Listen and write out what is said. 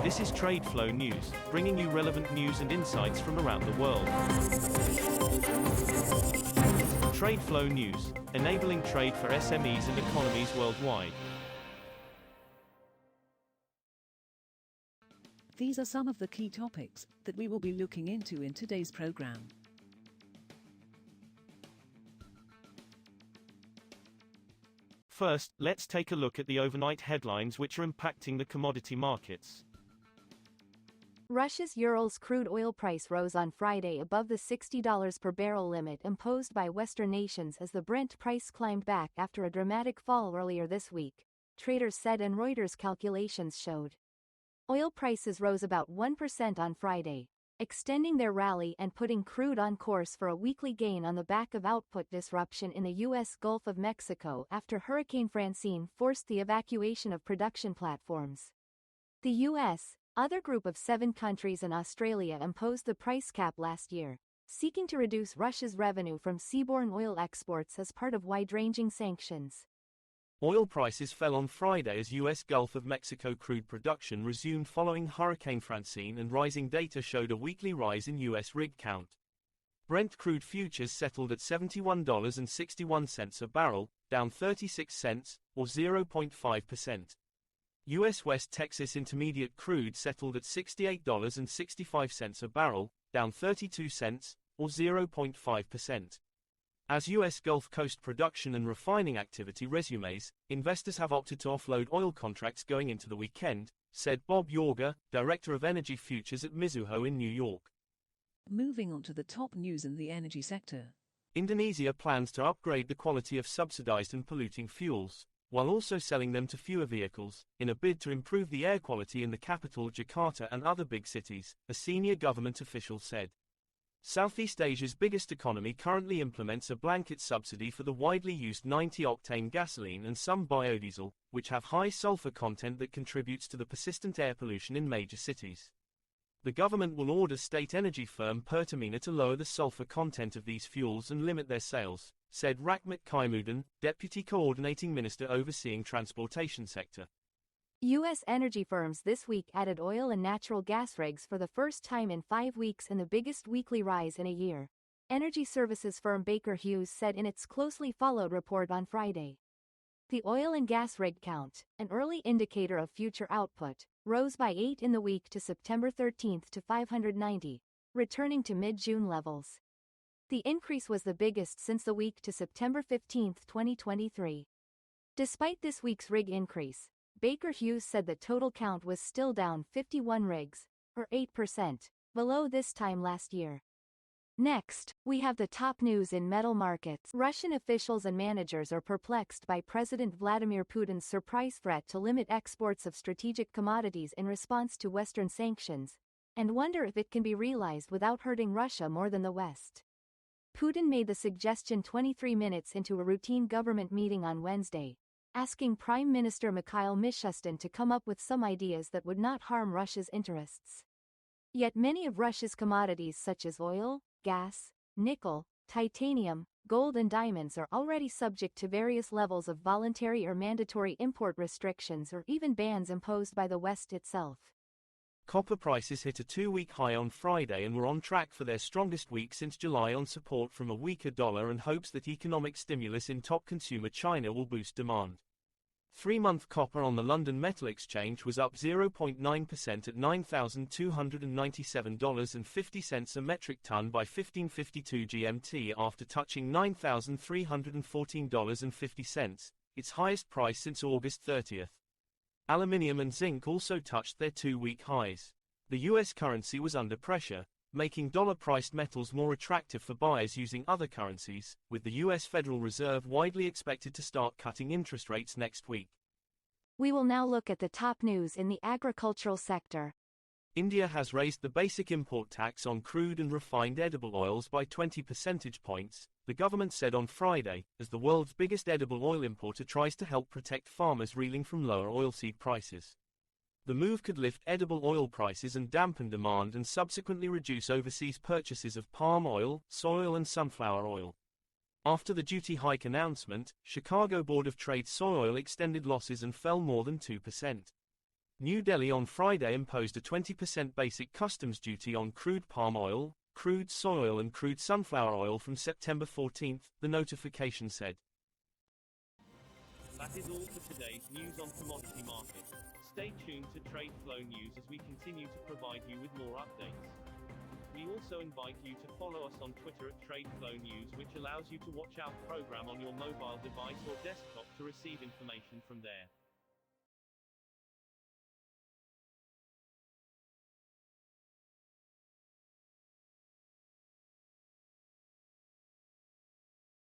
This is TradeFlow News, bringing you relevant news and insights from around the world. TradeFlow News, enabling trade for SMEs and economies worldwide. These are some of the key topics that we will be looking into in today's program. First, let's take a look at the overnight headlines which are impacting the commodity markets. Russia's Urals crude oil price rose on Friday above the $60 per barrel limit imposed by Western nations as the Brent price climbed back after a dramatic fall earlier this week, traders said and Reuters calculations showed. Oil prices rose about 1% on Friday, extending their rally and putting crude on course for a weekly gain on the back of output disruption in the U.S. Gulf of Mexico after Hurricane Francine forced the evacuation of production platforms. The U.S., other group of 7 countries and Australia imposed the price cap last year, seeking to reduce Russia's revenue from seaborne oil exports as part of wide-ranging sanctions. Oil prices fell on Friday as U.S. Gulf of Mexico crude production resumed following Hurricane Francine, and rising data showed a weekly rise in U.S. rig count. Brent crude futures settled at $71.61 a barrel, down 36 cents, or 0.5%. U.S. West Texas Intermediate crude settled at $68.65 a barrel, down 32 cents, or 0.5%. As U.S. Gulf Coast production and refining activity resumes, investors have opted to offload oil contracts going into the weekend, said Bob Yorga, Director of Energy Futures at Mizuho in New York. Moving on to the top news in the energy sector. Indonesia plans to upgrade the quality of subsidised and polluting fuels, while also selling them to fewer vehicles, in a bid to improve the air quality in the capital Jakarta and other big cities, a senior government official said. Southeast Asia's biggest economy currently implements a blanket subsidy for the widely used 90-octane gasoline and some biodiesel, which have high sulfur content that contributes to the persistent air pollution in major cities. The government will order state energy firm Pertamina to lower the sulfur content of these fuels and limit their sales, said Rahmat Kaimuddin, Deputy Coordinating Minister overseeing transportation sector. U.S. energy firms this week added oil and natural gas rigs for the first time in 5 weeks in the biggest weekly rise in a year, energy services firm Baker Hughes said in its closely followed report on Friday. The oil and gas rig count, an early indicator of future output, rose by 8 in the week to September 13 to 590, returning to mid-June levels. The increase was the biggest since the week to September 15, 2023. Despite this week's rig increase, Baker Hughes said the total count was still down 51 rigs, or 8%, below this time last year. Next, we have the top news in metal markets. Russian officials and managers are perplexed by President Vladimir Putin's surprise threat to limit exports of strategic commodities in response to Western sanctions, and wonder if it can be realized without hurting Russia more than the West. Putin made the suggestion 23 minutes into a routine government meeting on Wednesday, asking Prime Minister Mikhail Mishustin to come up with some ideas that would not harm Russia's interests. Yet many of Russia's commodities such as oil, gas, nickel, titanium, gold and diamonds are already subject to various levels of voluntary or mandatory import restrictions or even bans imposed by the West itself. Copper prices hit a 2-week high on Friday and were on track for their strongest week since July on support from a weaker dollar and hopes that economic stimulus in top consumer China will boost demand. 3-month copper on the London Metal Exchange was up 0.9% at $9,297.50 a metric ton by 15:52 GMT after touching $9,314.50, its highest price since August 30. Aluminium and zinc also touched their 2-week highs. The U.S. currency was under pressure, making dollar-priced metals more attractive for buyers using other currencies, with the U.S. Federal Reserve widely expected to start cutting interest rates next week. We will now look at the top news in the agricultural sector. India has raised the basic import tax on crude and refined edible oils by 20 percentage points, the government said on Friday, as the world's biggest edible oil importer tries to help protect farmers reeling from lower oilseed prices. The move could lift edible oil prices and dampen demand and subsequently reduce overseas purchases of palm oil, soy oil and sunflower oil. After the duty hike announcement, Chicago Board of Trade soy oil extended losses and fell more than 2%. New Delhi on Friday imposed a 20% basic customs duty on crude palm oil, crude soy oil and crude sunflower oil from September 14, the notification said. That is all for today's news on commodity markets. Stay tuned to TradeFlow News as we continue to provide you with more updates. We also invite you to follow us on Twitter at TradeFlow News, which allows you to watch our program on your mobile device or desktop to receive information from there.